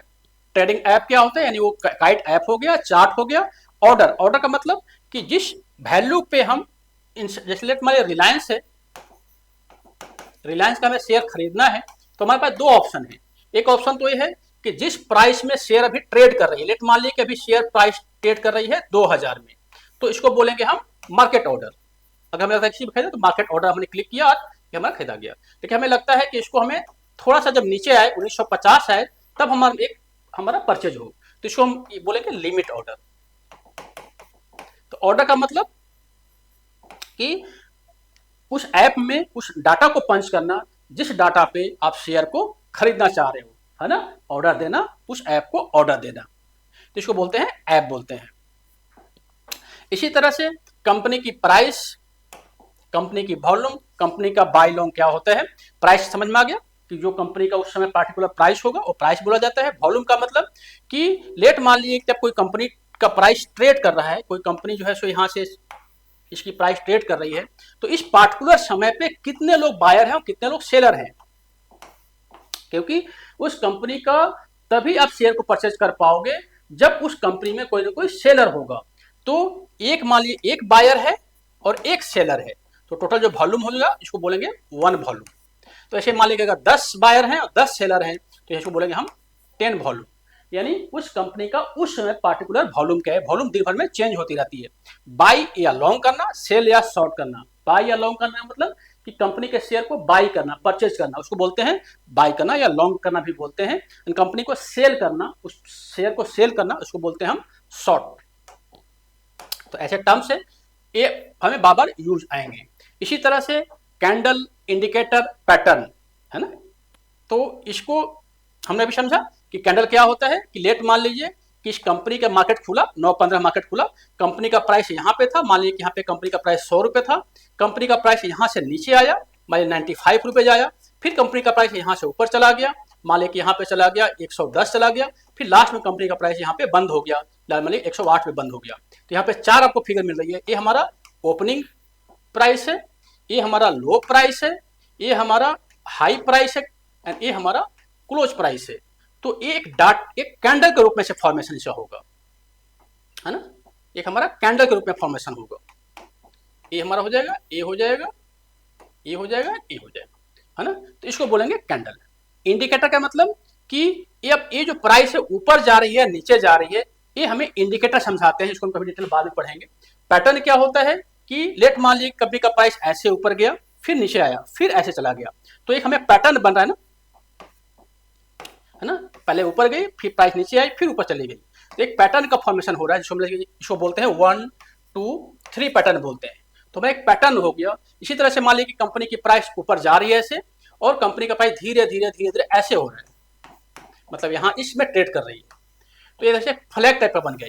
Speaker 1: ट्रेडिंग ऐप क्या होता है, यानी वो काइट ऐप हो गया, चार्ट हो गया। ऑर्डर, ऑर्डर का मतलब कि जिस वैल्यू पे हम जैसे लेट हमारे रिलायंस है, रिलायंस का हमें शेयर खरीदना है तो हमारे पास दो ऑप्शन है। एक ऑप्शन तो ये है कि जिस प्राइस में शेयर अभी ट्रेड कर रही है, लेट मान लीजिए कि अभी शेयर प्राइस ट्रेड कर रही है 2000 में, तो इसको बोलेंगे हम मार्केट ऑर्डर। अगर हमें लगता है किसी भी खरीदा तो मार्केट ऑर्डर हमने क्लिक किया और ये हमारा खरीदा गया। लेकिन हमें लगता है कि इसको हमें थोड़ा सा जब नीचे आए 1950 आए तब हमारा परचेज हो, तो इसको हम बोलेंगे लिमिट ऑर्डर। तो ऑर्डर का मतलब कि उस ऐप में उस डाटा को पंच करना जिस डाटा पे आप शेयर को खरीदना चाह रहे हो, है ना। ऑर्डर देना, उस ऐप को ऑर्डर देना, तो इसको बोलते हैं ऐप बोलते हैं। इसी तरह से कंपनी की प्राइस, कंपनी की वॉल्यूम, कंपनी का बाय लॉन्ग क्या होता है। प्राइस समझ में आ गया कि जो कंपनी का उस समय पार्टिकुलर प्राइस होगा वो प्राइस बोला जाता है। वॉल्यूम का मतलब कि लेट मान लीजिए जब कोई कंपनी का प्राइस ट्रेड कर रहा है, कोई कंपनी जो है सो यहाँ से इसकी प्राइस ट्रेड कर रही है, तो इस पार्टिकुलर समय पे कितने लोग बायर हैं और कितने लोग सेलर हैं, क्योंकि उस कंपनी का तभी आप शेयर को परचेज कर पाओगे जब उस कंपनी में कोई ना कोई सेलर होगा। तो एक मान लीजिए एक बायर है और एक सेलर है, तो टोटल जो वॉल्यूम होगा इसको बोलेंगे वन वॉल्यूम। तो ऐसे मान लीजिए अगर 10 बायर हैं और 10 सेलर हैं तो इसको बोलेंगे हम 10 वॉल्यूम। यानी उस कंपनी का उस समय पार्टिकुलर वॉल्यूम क्या है। वॉल्यूम दिन भर में चेंज होती रहती है। बाई या लॉन्ग करना, सेल या शॉर्ट करना। बाई या लॉन्ग करना मतलब कि कंपनी के शेयर को बाई करना, परचेज करना, उसको बोलते हैं बाई करना, या लॉन्ग करना भी बोलते हैं। कंपनी को सेल करना, उस शेयर को सेल करना, उसको बोलते हैं हम शॉर्ट। तो ऐसे टर्म से ये हमें बार बार यूज आएंगे। इसी तरह से कैंडल, इंडिकेटर, पैटर्न, है ना। तो इसको हमने भी समझा कि कैंडल क्या होता है कि लेट मान लीजिए कि इस कंपनी का मार्केट खुला 9:15 मार्केट खुला, कंपनी का प्राइस यहाँ पे था, मान लीजिए कि यहाँ पे कंपनी का प्राइस 100 रुपये था, कंपनी का प्राइस यहाँ से नीचे आया, मान लीजिए 95 रुपये आया, फिर कंपनी का प्राइस यहाँ से ऊपर चला गया, मान लीजिए कि यहाँ पे चला गया 110 चला गया, फिर लास्ट में कंपनी का प्राइस यहाँ पे बंद हो गया, मान लीजिए 108 पे बंद हो गया। तो यहाँ पे चार आपको फिगर मिल रही है। ये हमारा ओपनिंग प्राइस है, ये हमारा लो प्राइस है, ये हमारा हाई प्राइस है, एंड ये हमारा क्लोज प्राइस है। तो एक कैंडल के रूप में से फॉर्मेशन इसका होगा, है ना। एक हमारा कैंडल के रूप में फॉर्मेशन होगा। ये हमारा हो जाएगा, ये हो जाएगा, ये हो जाएगा, ये हो जाएगा, है ना। तो इसको बोलेंगे कैंडल। इंडिकेटर का मतलब कि ये जो प्राइस है ऊपर जा रही है नीचे जा रही है, ये हमें इंडिकेटर समझाते हैं। इसको हम कभी डिटेल बाद में पढ़ेंगे। पैटर्न क्या होता है कि लेट मान लीजिए कभी का प्राइस ऐसे ऊपर गया, फिर नीचे आया, फिर ऐसे चला गया, तो एक हमें पैटर्न बन रहा है ना। पहले ऊपर गई, फिर प्राइस नीचे आई, फिर ऊपर चली गई, तो एक पैटर्न का फॉर्मेशन हो रहा है जिसको बोलते हैं 1 2 3 पैटर्न बोलते हैं। तो मैं एक पैटर्न हो गया। इसी तरह से मान लीजिए कि कंपनी की प्राइस ऊपर जा रही है ऐसे, और कंपनी का प्राइस धीरे धीरे धीरे धीरे ऐसे हो रहा है, मतलब यहाँ इसमें ट्रेड कर रही है, तो ये जैसे फ्लैग टाइप का बन गया,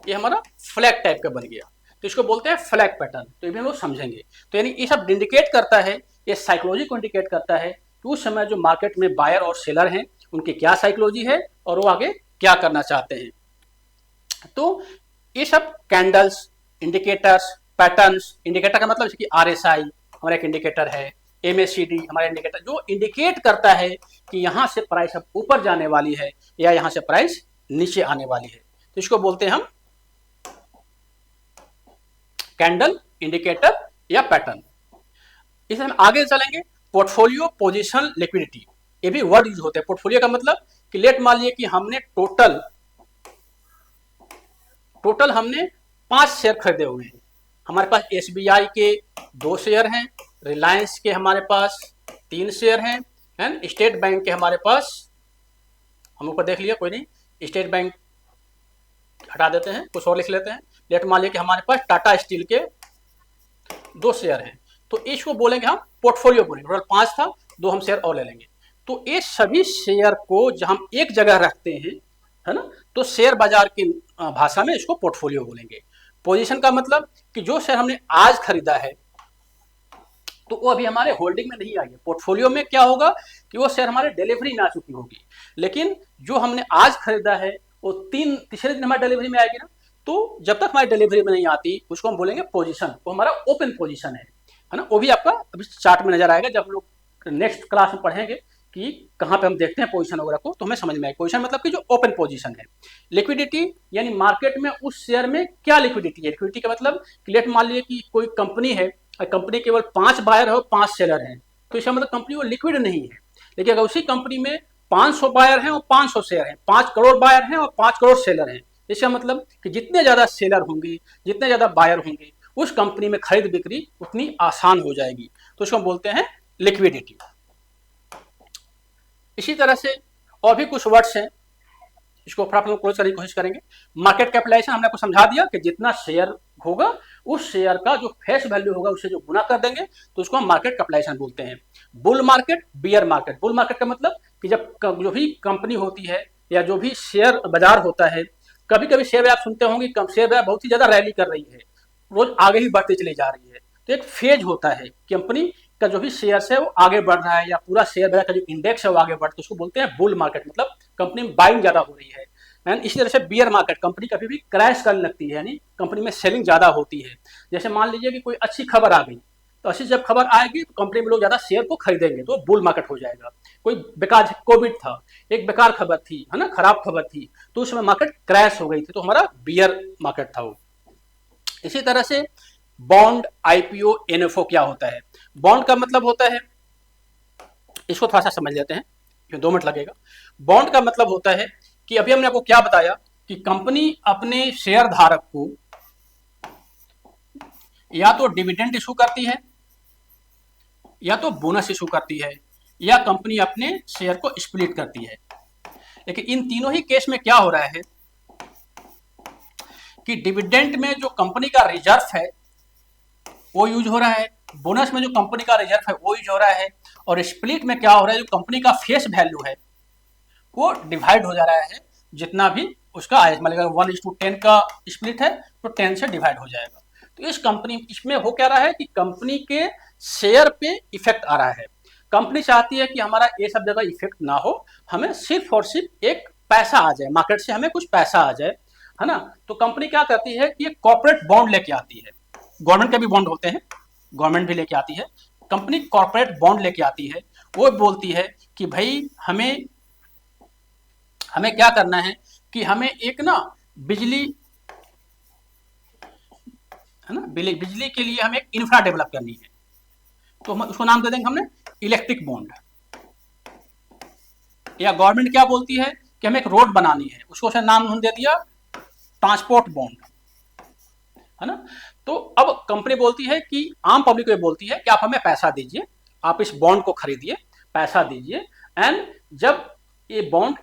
Speaker 1: ये हमारा फ्लैग टाइप का बन गया, तो इसको बोलते हैं फ्लैग पैटर्न। तो ये भी हम लोग समझेंगे। तो यानी ये सब इंडिकेट करता है, ये साइकोलॉजी को इंडिकेट करता है कि उस समय जो मार्केट में बायर और सेलर हैं उनकी क्या साइकोलॉजी है और वो आगे क्या करना चाहते हैं। तो ये सब कैंडल्स, इंडिकेटर्स, पैटर्न्स। इंडिकेटर का मतलब कि RSI हमारा एक इंडिकेटर है, MACD हमारा इंडिकेटर, जो इंडिकेट करता है कि यहाँ से प्राइस अब ऊपर जाने वाली है या यहाँ से प्राइस नीचे आने वाली है। तो इसको बोलते हैं हम कैंडल, इंडिकेटर या पैटर्न। इसे हम आगे चलेंगे। पोर्टफोलियो, पोजीशन, लिक्विडिटी, ये भी वर्ड यूज होते हैं। पोर्टफोलियो का मतलब कि लेट मान लीजिए कि हमने टोटल हमने 5 शेयर खरीदे हुए हैं। हमारे पास SBI के 2 शेयर हैं, रिलायंस के हमारे पास 3 शेयर हैं, एंड स्टेट बैंक के हमारे पास, हम ऊपर देख लिया कोई नहीं, स्टेट बैंक हटा देते हैं, कुछ और लिख लेते हैं, लेट मान लिया कि हमारे पास टाटा स्टील के 2 शेयर हैं, तो इसको बोलेंगे हम पोर्टफोलियो बोलेंगे, टोटल 5 था, 2 हम शेयर और ले लेंगे। तो ये सभी शेयर को जब हम एक जगह रखते हैं, है ना, तो शेयर बाजार की भाषा में इसको पोर्टफोलियो बोलेंगे। पोजीशन का मतलब कि जो शेयर हमने आज खरीदा है तो वो अभी हमारे होल्डिंग में नहीं आई है। पोर्टफोलियो में क्या होगा कि वो शेयर हमारे डिलीवरी में आ चुकी होगी, लेकिन जो हमने आज खरीदा है वो तीसरे दिन हमारे डिलीवरी में आएगी ना, तो जब तक हमारी डिलीवरी में नहीं आती उसको हम बोलेंगे पोजीशन, वो हमारा ओपन पोजीशन है ना। वो भी आपका अभी चार्ट में नजर आएगा, जब हम लोग नेक्स्ट क्लास में पढ़ेंगे कि कहाँ पे हम देखते हैं पोजीशन वगैरह को, तो हमें समझ में आएगा। पोजीशन मतलब कि जो ओपन पोजीशन है। लिक्विडिटी यानी मार्केट में उस शेयर में क्या लिक्विडिटी है। लिक्विडिटी का मतलब कि लेट मान लीजिए कि कोई कंपनी है, कंपनी केवल 5 बायर है और 5 सेलर हैं, तो इसका मतलब कंपनी वो लिक्विड नहीं है। लेकिन अगर उसी कंपनी में 500 बायर हैं और 500 शेयर हैं, 5 करोड़ बायर हैं और 5 करोड़ सेलर हैं, इसका मतलब कि जितने ज्यादा सेलर होंगे, जितने ज्यादा बायर होंगे, उस कंपनी में खरीद बिक्री उतनी आसान हो जाएगी, तो इसको हम बोलते हैं लिक्विडिटी। इसी तरह से और भी कुछ वर्ड्स हैं, इसको फटाफट हम क्लोज करने की कोशिश करेंगे। मार्केट कैपिटलाइजेशन हमने आपको समझा दिया कि जितना शेयर होगा उस शेयर का जो फेस वैल्यू होगा उससे जो गुना कर देंगे तो उसको हम मार्केट कैपिटलाइजेशन बोलते हैं। Bull market, beer market. Bull market का मतलब कि जब जो भी कंपनी होती है या जो भी शेयर बाजार होता है, कभी कभी शेयर आप सुनते होंगे शेयर बाजार बहुत ही ज्यादा रैली कर रही है, रोज आगे ही बढ़ती चली जा रही है, तो एक फेज होता है कंपनी का जो भी शेयर है वो आगे बढ़ रहा है, या पूरा शेयर बाजार का जो इंडेक्स है वो आगे बढ़, तो उसको बोलते हैं बुल मार्केट, मतलब कंपनी में बाइंग ज्यादा हो रही है। एंड इसी तरह से बियर मार्केट, कंपनी कभी भी क्रैश करने लगती है, यानी कंपनी में सेलिंग ज्यादा होती है। जैसे मान लीजिए कि कोई अच्छी खबर आ गई, तो अच्छी जब खबर आएगी तो कंपनी में लोग ज्यादा शेयर को खरीदेंगे, तो बुल मार्केट हो जाएगा। कोई बेकार, कोविड था, एक बेकार खबर थी, है ना, खराब खबर थी, तो उस समय मार्केट क्रैश हो गई थी, तो हमारा बियर मार्केट था वो। इसी तरह से बॉन्ड, आईपीओ, एनएफओ क्या होता है। बॉन्ड का मतलब होता है, इसको थोड़ा सा समझ लेते हैं, 2 मिनट लगेगा। बॉन्ड का मतलब होता है कि अभी हमने आपको क्या बताया कि कंपनी अपने शेयर धारक को या तो डिविडेंड इशू करती है, या तो बोनस इशू करती है, या कंपनी अपने शेयर को स्प्लिट करती है। लेकिन इन तीनों ही केस में क्या हो रहा है कि डिविडेंड में जो कंपनी का रिजर्व है वो यूज हो रहा है, बोनस में जो कंपनी का रिजर्व है वो यूज हो रहा है, और स्प्लिट में क्या हो रहा है, जो कंपनी का फेस वैल्यू है वो डिवाइड हो जा रहा है, जितना भी उसका आय, मतलब 1:10 का स्प्लिट है तो 10 से डिवाइड हो जाएगा। तो इस कंपनी, इसमें हो क्या रहा है कि कंपनी के शेयर पे इफेक्ट आ रहा है। कंपनी चाहती है कि हमारा ये सब जगह इफेक्ट ना हो, हमें सिर्फ और सिर्फ एक पैसा आ जाए, मार्केट से हमें कुछ पैसा आ जाए, है ना। तो कंपनी क्या करती है कि कॉर्पोरेट बॉन्ड लेके आती है। गवर्नमेंट के भी बॉन्ड होते हैं, गवर्नमेंट भी लेके आती है, कंपनी कॉर्पोरेट बॉन्ड लेके आती है। वो बोलती है कि भाई हमें क्या करना है कि हमें एक ना बिजली, है ना, बिजली के लिए हमें एक इंफ्रा डेवलप करनी है, तो हम उसको नाम दे देंगे हमने इलेक्ट्रिक बॉन्ड। या गवर्नमेंट क्या बोलती है कि हमें एक रोड बनानी है, उसको उसने नाम दे दिया ट्रांसपोर्ट बॉन्ड, है ना। तो अब कंपनी बोलती है कि आम पब्लिक को बोलती है कि आप हमें पैसा दीजिए, आप इस बॉन्ड को खरीदिए, पैसा दीजिए, एंड जब ये बॉन्ड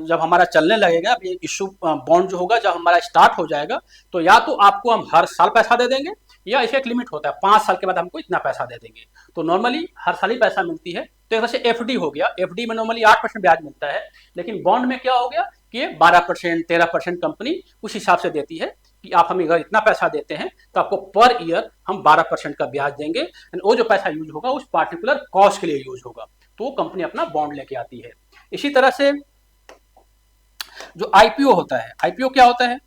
Speaker 1: जब हमारा चलने लगेगा, ये इशू बॉन्ड जो होगा जब हमारा स्टार्ट हो जाएगा, तो या तो आपको हम हर साल पैसा दे देंगे, या इसे एक लिमिट होता है 5 साल के बाद हमको इतना पैसा दे देंगे। तो नॉर्मली हर साल ही पैसा मिलती है, तो एक तरह से एफडी हो गया। एफडी में नॉर्मली 8% ब्याज मिलता है, लेकिन बॉन्ड में क्या हो गया कि 12%, 13% कंपनी उस हिसाब से देती है कि आप हमें अगर इतना पैसा देते हैं तो आपको पर ईयर हम 12% का ब्याज देंगे, एंड वो जो पैसा यूज होगा उस पार्टिकुलर कॉस्ट के लिए यूज होगा, तो कंपनी अपना बॉन्ड लेके आती है। इसी तरह से जो आईपीओ होता है, आईपीओ क्या होता है,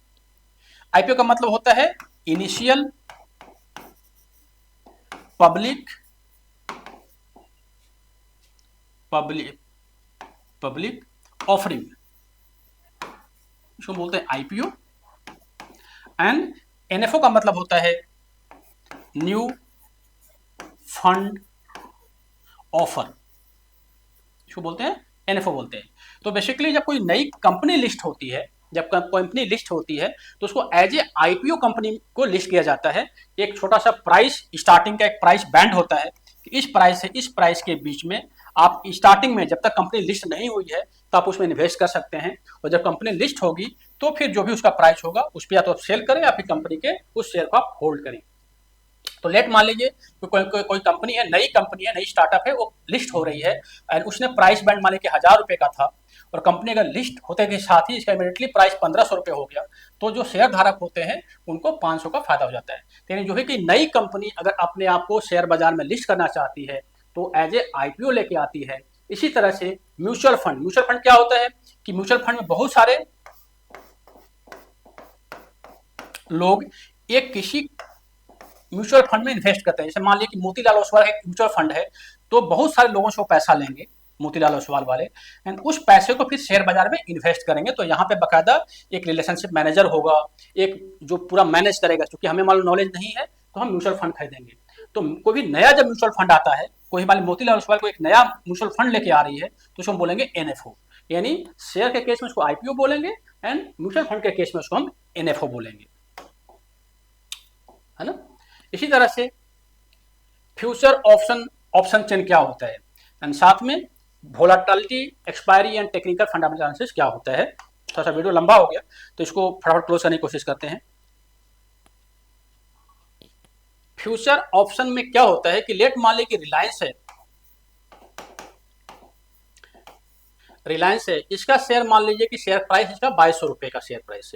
Speaker 1: आईपीओ का मतलब होता है इनिशियल पब्लिक ऑफरिंग, इसको बोलते हैं आईपीओ। एंड एनएफओ का मतलब होता है न्यू फंड ऑफर, इसको बोलते हैं एनएफओ बोलते हैं। तो बेसिकली जब कोई नई कंपनी लिस्ट होती है, जब कंपनी लिस्ट होती है तो उसको एज ए आईपीओ कंपनी को लिस्ट किया जाता है। एक छोटा सा प्राइस, स्टार्टिंग का एक प्राइस बैंड होता है कि इस प्राइस से इस प्राइस के बीच में आप स्टार्टिंग में जब तक कंपनी लिस्ट नहीं हुई है तो आप उसमें इन्वेस्ट कर सकते हैं, और जब कंपनी लिस्ट होगी तो फिर जो भी उसका प्राइस होगा उस पर या तो आप सेल करें या फिर कंपनी के उस शेयर को आप होल्ड करें। तो लेट मान लीजिए कोई कंपनी है, नई स्टार्टअप है, वो लिस्ट हो रही है एंड उसने प्राइस बैंड मान लीजिए 1000 रुपये का था, और कंपनी अगर लिस्ट होते के साथ ही इसका इमीडिएटली प्राइस 1500 रुपये हो गया, तो जो शेयर धारक होते हैं उनको 500 का फायदा हो जाता है। यानी जो है कि नई कंपनी अगर अपने आप को शेयर बाजार में लिस्ट करना चाहती है तो एज ए IPO लेके आती है। इसी तरह से म्यूचुअल फंड क्या होता है कि म्यूचुअल फंड में बहुत सारे लोग एक किसी म्यूचुअल फंड में इन्वेस्ट करते हैं। जैसे मान लीजिए कि मोतीलाल ओसवाल एक म्यूचुअल फंड है, तो बहुत सारे लोगों से वो पैसा लेंगे मोतीलाल ओसवाल वाले, एंड उस पैसे को फिर शेयर बाजार में इन्वेस्ट करेंगे। तो यहाँ पे बकायदा एक रिलेशनशिप मैनेजर होगा, एक जो पूरा मैनेज करेगा। क्योंकि हमें मालूम नॉलेज नहीं है तो हम म्यूचुअल फंड खरीदेंगे। तो कोई भी नया जब म्यूचुअल फंड आता है, कोई मान मोतीलाल ओसवाल को एक नया म्यूचुअल फंड लेके आ रही है, तो उसको हम बोलेंगे NFO, यानी शेयर के केस में उसको IPO बोलेंगे एंड म्यूचुअल फंड के केस में उसको हम NFO बोलेंगे, है ना। इसी तरह से फ्यूचर ऑप्शन चेन क्या होता है, एंड साथ में volatility, expiry and technical fundamental analysis क्या होता है। थोड़ा सा वीडियो लंबा हो गया तो इसको फटाफट क्लोज करने की कोशिश करते हैं। फ्यूचर ऑप्शन में क्या होता है कि लेट मान लीजिए कि रिलायंस है, इसका शेयर मान लीजिए कि शेयर प्राइस इसका 2200 रुपये का शेयर प्राइस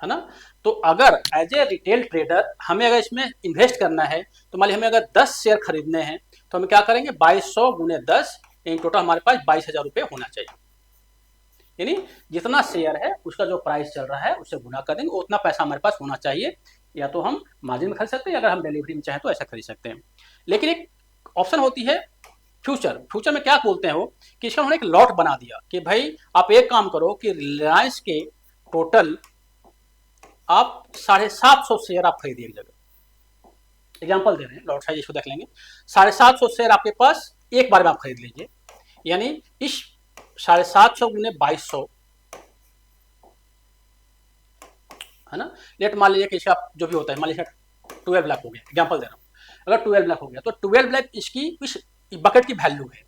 Speaker 1: है ना। तो अगर एज ए रिटेल ट्रेडर हमें अगर इसमें इन्वेस्ट करना है, तो मान लीजिए हमें अगर 10 शेयर खरीदने हैं, तो हमें क्या करेंगे, 2200 गुने 10, इन टोटल हमारे पास 22,000 रुपये होना चाहिए। यानी जितना शेयर है उसका जो प्राइस चल रहा है उससे गुना कर देंगे, उतना पैसा हमारे पास होना चाहिए। या तो हम मार्जिन में खरीद सकते हैं, अगर हम डिलीवरी में चाहें तो ऐसा खरीद सकते हैं। लेकिन एक ऑप्शन होती है फ्यूचर में क्या बोलते हैं वो कि इसका उन्होंने एक लॉट बना दिया कि भाई आप एक काम करो कि रिलायंस के टोटल आप 750 शेयर आप खरीदिए एक जगह। एग्जाम्पल दे रहे हैं, लॉट साइज इसको देख लेंगे। 750 शेयर आपके पास एक बार में आप खरीद लीजिए, यानी इस 750 गुने 2200, है ना। लेट मान लीजिए कि इसका जो भी होता है, मान लीजिए 12 लाख हो गया, एग्जाम्पल दे रहा हूँ। अगर 12 लाख हो गया तो 12 लाख इसकी इस बकेट की वैल्यू है।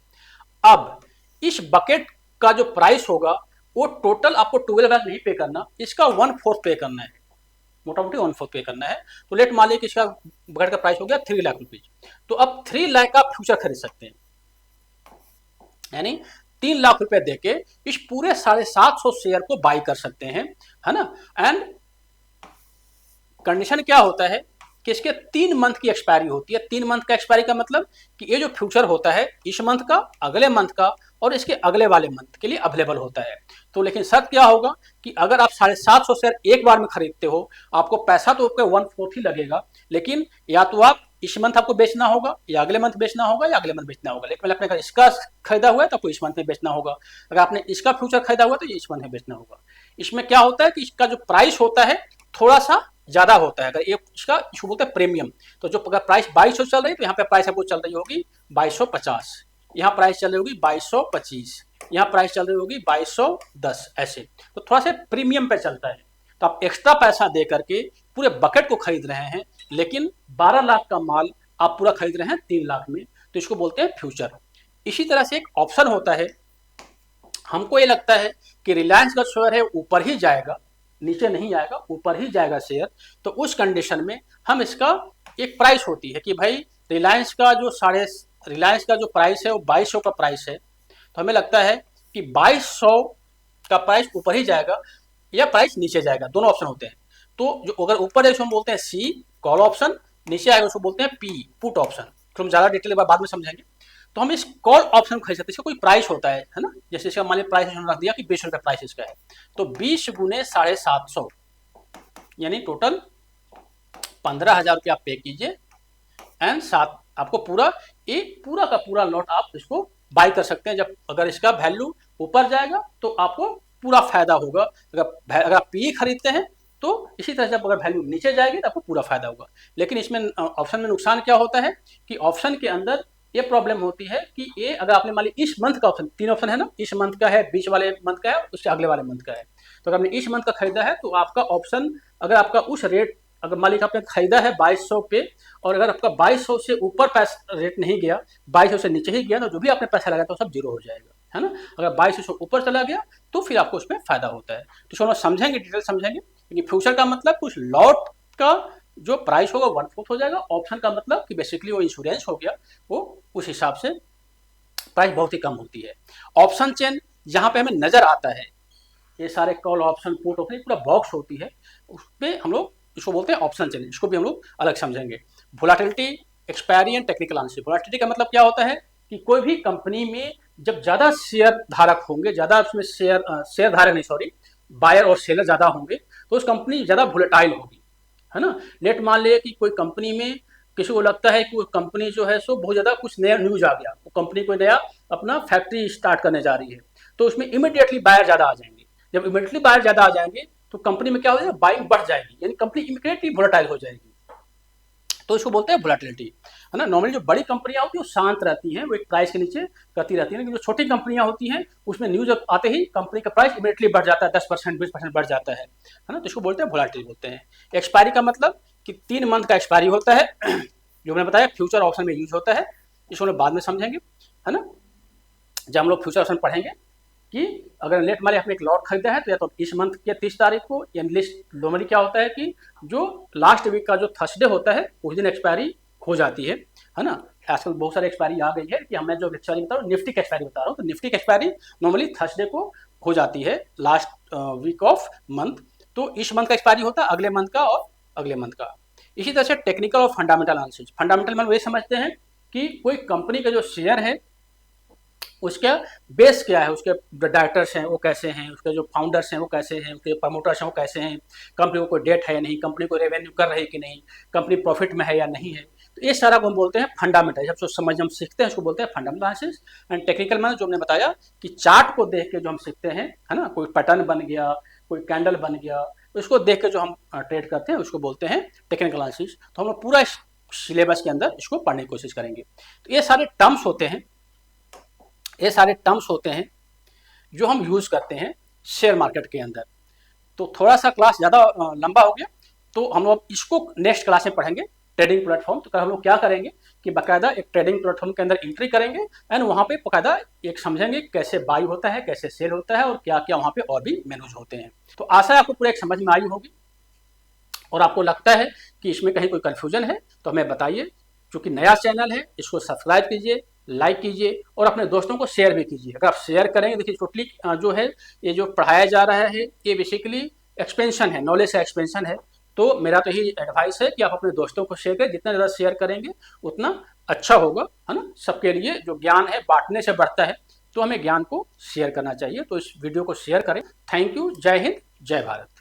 Speaker 1: अब इस बकेट का जो प्राइस होगा वो टोटल आपको 12 लाख नहीं पे करना, इसका 1/4 पे करना है, मोटा मोटी 1/4 पे करना है। तो लेट मान लीजिए कि इसका बकेट का प्राइस हो गया 3 लाख रुपीज, तो अब 3 लाख का फ्यूचर खरीद सकते हैं, यानी 3 लाख रुपए देके इस पूरे 750 शेयर को बाई कर सकते हैं, है ना। एंड कंडीशन क्या होता है कि इसके 3 मंथ की एक्सपायरी होती है। 3 मंथ का एक्सपायरी का मतलब कि ये जो फ्यूचर होता है इस मंथ का, अगले मंथ का और इसके अगले वाले मंथ के लिए अवेलेबल होता है। तो लेकिन शर्त क्या होगा कि अगर आप 750 शेयर एक बार में खरीदते हो, आपको पैसा तो आपका 1/4 ही लगेगा, लेकिन या तो आप इस मंथ आपको बेचना होगा, या अगले मंथ बेचना होगा, या अगले मंथ बेचना होगा। लेकिन आपने अगर इसका खरीदा हुआ है तो आपको इस मंथ में बेचना होगा, अगर आपने इसका फ्यूचर खरीदा हुआ तो ये इस मंथ में बेचना होगा। इसमें क्या होता है कि इसका जो प्राइस होता है थोड़ा सा ज्यादा होता है। अगर ये इसको बोलते हैं प्रीमियम, तो जो अगर प्राइस 2200 चल रही है तो यहाँ पे प्राइस आपको चल रही होगी 2250, यहाँ प्राइस चल रही होगी 2225, यहाँ प्राइस चल रही होगी 2210, ऐसे। तो थोड़ा सा प्रीमियम पे चलता है, तो आप एक्स्ट्रा पैसा दे करके पूरे बकेट को खरीद रहे हैं, लेकिन 12 लाख का माल आप पूरा खरीद रहे हैं 3 लाख में, तो इसको बोलते हैं फ्यूचर। इसी तरह से एक ऑप्शन होता है, हमको ये लगता है कि रिलायंस का शेयर है ऊपर ही जाएगा, नीचे नहीं आएगा, ऊपर ही जाएगा शेयर, तो उस कंडीशन में हम इसका एक प्राइस होती है कि भाई रिलायंस का जो प्राइस है वो 2200 का प्राइस है, तो हमें लगता है कि 2200 का प्राइस ऊपर ही जाएगा या प्राइस नीचे जाएगा, दोनों ऑप्शन होते हैं। तो जो अगर ऊपर है उसको हम बोलते हैं C कॉल ऑप्शन, नीचे आएगा उसको बोलते हैं P पुट ऑप्शन। तो हम ज्यादा डिटेल बाद में समझेंगे। तो हम इस कॉल ऑप्शन खरीद सकते हैं, इसका कोई प्राइस होता है ना। जैसे इसका मान लीजिए प्राइस रख दिया कि 20 रुपये प्राइस इसका है, तो 20 गुने 750 यानी टोटल 15,000 रुपये आप पे कीजिए, एंड साथ आपको पूरा का पूरा लॉट आप इसको बाय कर सकते हैं। जब अगर इसका वैल्यू ऊपर जाएगा तो आपको पूरा फायदा होगा, अगर आप पी खरीदते हैं तो इसी तरह जब अगर वैल्यू नीचे जाएगी तो आपको पूरा फायदा होगा। लेकिन इसमें ऑप्शन में नुकसान क्या होता है कि ऑप्शन के अंदर ये प्रॉब्लम होती है कि ये अगर आपने मान ली इस मंथ का ऑप्शन, 3 ऑप्शन है ना, इस मंथ का है, बीच वाले मंथ का है, उससे अगले वाले मंथ का है, तो अगर आपने इस मंथ का खरीदा है तो आपका ऑप्शन अगर आपका उस रेट अगर मान लीजिए आपने खरीदा है 2200 पे, और अगर आपका 2200 से ऊपर पैसा रेट नहीं गया, 2200 से नीचे ही गया, तो जो भी आपने पैसा लगाया तो सब जीरो हो जाएगा, है ना। अगर 2200 से ऊपर चला गया तो फिर आपको उसमें फायदा होता है। तो इसको हम समझेंगे, डिटेल समझेंगे। क्योंकि फ्यूचर का मतलब कुछ लॉट का जो प्राइस होगा 1/4 हो जाएगा। ऑप्शन का मतलब कि बेसिकली वो इंश्योरेंस हो गया, वो उस हिसाब से प्राइस बहुत ही कम होती है। ऑप्शन चेन यहाँ पे हमें नजर आता है, ये सारे कॉल ऑप्शन पुट ऑप्शन पूरा बॉक्स होती है, उस पर हम लोग इसको बोलते हैं ऑप्शन चेन। इसको भी हम लोग अलग समझेंगे। Volatility, expiry and technical analysis. Volatility का मतलब क्या होता है कि कोई भी कंपनी में जब ज्यादा शेयर धारक होंगे, ज्यादा उसमें शेयर धारक नहीं, सॉरी, बायर और सेलर ज्यादा होंगे, तो उस कंपनी ज्यादा वोलेटाइल होगी, है ना। लेट मान ले कि कोई कंपनी में किसी को लगता है कि वो कंपनी जो है सो बहुत ज़्यादा कुछ नया न्यूज आ गया, वो कंपनी कोई नया अपना फैक्ट्री स्टार्ट करने जा रही है, तो उसमें इमीडिएटली बायर ज़्यादा आ जाएंगे। जब इमीडिएटली बायर ज़्यादा आ जाएंगे तो कंपनी में क्या हो जाएगा, बाइंग बढ़ जाएगी, यानी कंपनी इमीडिएटली वोलेटाइल हो जाएगी, तो इसको बोलते हैं वोलेटिलिटी, है ना। नॉर्मली जो बड़ी कंपनियां होती हैं वो शांत रहती हैं, वो एक प्राइस के नीचे करती रहती हैं, लेकिन जो छोटी कंपनियां होती हैं उसमें न्यूज आते ही कंपनी का प्राइस इमीडिएटली बढ़ जाता है, 10% 20% बढ़ जाता है ना। तो इसको बोलते हैं वोलेटिलिटी बोलते हैं। एक्सपायरी का मतलब कि 3 मंथ का एक्सपायरी होता है, जो मैंने बताया फ्यूचर ऑप्शन में यूज होता है। इसको हम बाद में समझेंगे, है ना, जब हम लोग फ्यूचर ऑप्शन पढ़ेंगे कि अगर नेट माले आपने एक लॉट खरीदा है तो या तो इस मंथ के 30 तारीख को, या लिस्ट नॉर्मली क्या होता है कि जो लास्ट वीक का जो थर्सडे होता है उस दिन एक्सपायरी हो जाती है ना। आजकल बहुत सारी एक्सपायरी आ गई है कि हमें जो एक्सपायरी बता रहा हूँ, निफ्टी की एक्सपायरी बता रहा हूँ, तो निफ्टी की एक्सपायरी नॉर्मली थर्सडे को हो जाती है, लास्ट वीक ऑफ मंथ। तो इस मंथ का एक्सपायरी होता है, अगले मंथ का और अगले मंथ का। इसी तरह से टेक्निकल और फंडामेंटल एनालिसिस। फंडामेंटल मतलब ये समझते हैं कि कोई कंपनी का जो शेयर है उसका बेस क्या है, उसके जो डायरेक्टर्स हैं वो कैसे हैं, उसके जो फाउंडर्स हैं वो कैसे हैं, उसके प्रमोटर्स हैं वो कैसे हैं, कंपनी को कोई डेट है या नहीं, कंपनी को रेवेन्यू कर रही है कि नहीं, कंपनी प्रॉफिट में है या नहीं है। तो ये सारा को हम बोलते हैं फंडामेंटल। जब समझ हम सीखते हैं उसको बोलते हैं फंडामेंटल एनालिसिस। एंड टेक्निकल में जो हमने बताया कि चार्ट को देख के जो हम सीखते हैं, है ना, कोई पैटर्न बन गया, कोई कैंडल बन गया, तो इसको देख के जो हम ट्रेड करते हैं उसको बोलते हैं टेक्निकल एनालिसिस। तो हम लोग पूरा सिलेबस के अंदर इसको पढ़ने की कोशिश करेंगे। तो ये सारे टर्म्स होते हैं, ये सारे टर्म्स होते हैं जो हम यूज करते हैं शेयर मार्केट के अंदर। तो थोड़ा सा क्लास ज़्यादा लंबा हो गया, तो हम लोग इसको नेक्स्ट क्लास में पढ़ेंगे, ट्रेडिंग प्लेटफॉर्म। तो हम लोग क्या करेंगे कि बाकायदा एक ट्रेडिंग प्लेटफॉर्म के अंदर एंट्री करेंगे एंड वहाँ पे बाकायदा एक समझेंगे कैसे बाई होता है, कैसे सेल होता है, और क्या क्या वहाँ पे और भी मेनूज होते हैं। तो आशा है आपको पूरा एक समझ में आई होगी, और आपको लगता है कि इसमें कहीं कोई कन्फ्यूजन है तो हमें बताइए। क्योंकि नया चैनल है, इसको सब्सक्राइब कीजिए, लाइक कीजिए और अपने दोस्तों को शेयर भी कीजिए। अगर आप शेयर करेंगे, देखिए टोटली जो है ये जो पढ़ाया जा रहा है ये बेसिकली एक्सपेंशन है, नॉलेज का एक्सपेंशन है। तो मेरा तो यही एडवाइस है कि आप अपने दोस्तों को शेयर करें, जितना ज़्यादा शेयर करेंगे उतना अच्छा होगा, है ना। सबके लिए जो ज्ञान है बांटने से बढ़ता है, तो हमें ज्ञान को शेयर करना चाहिए। तो इस वीडियो को शेयर करें। Thank you. जय हिंद, जय भारत।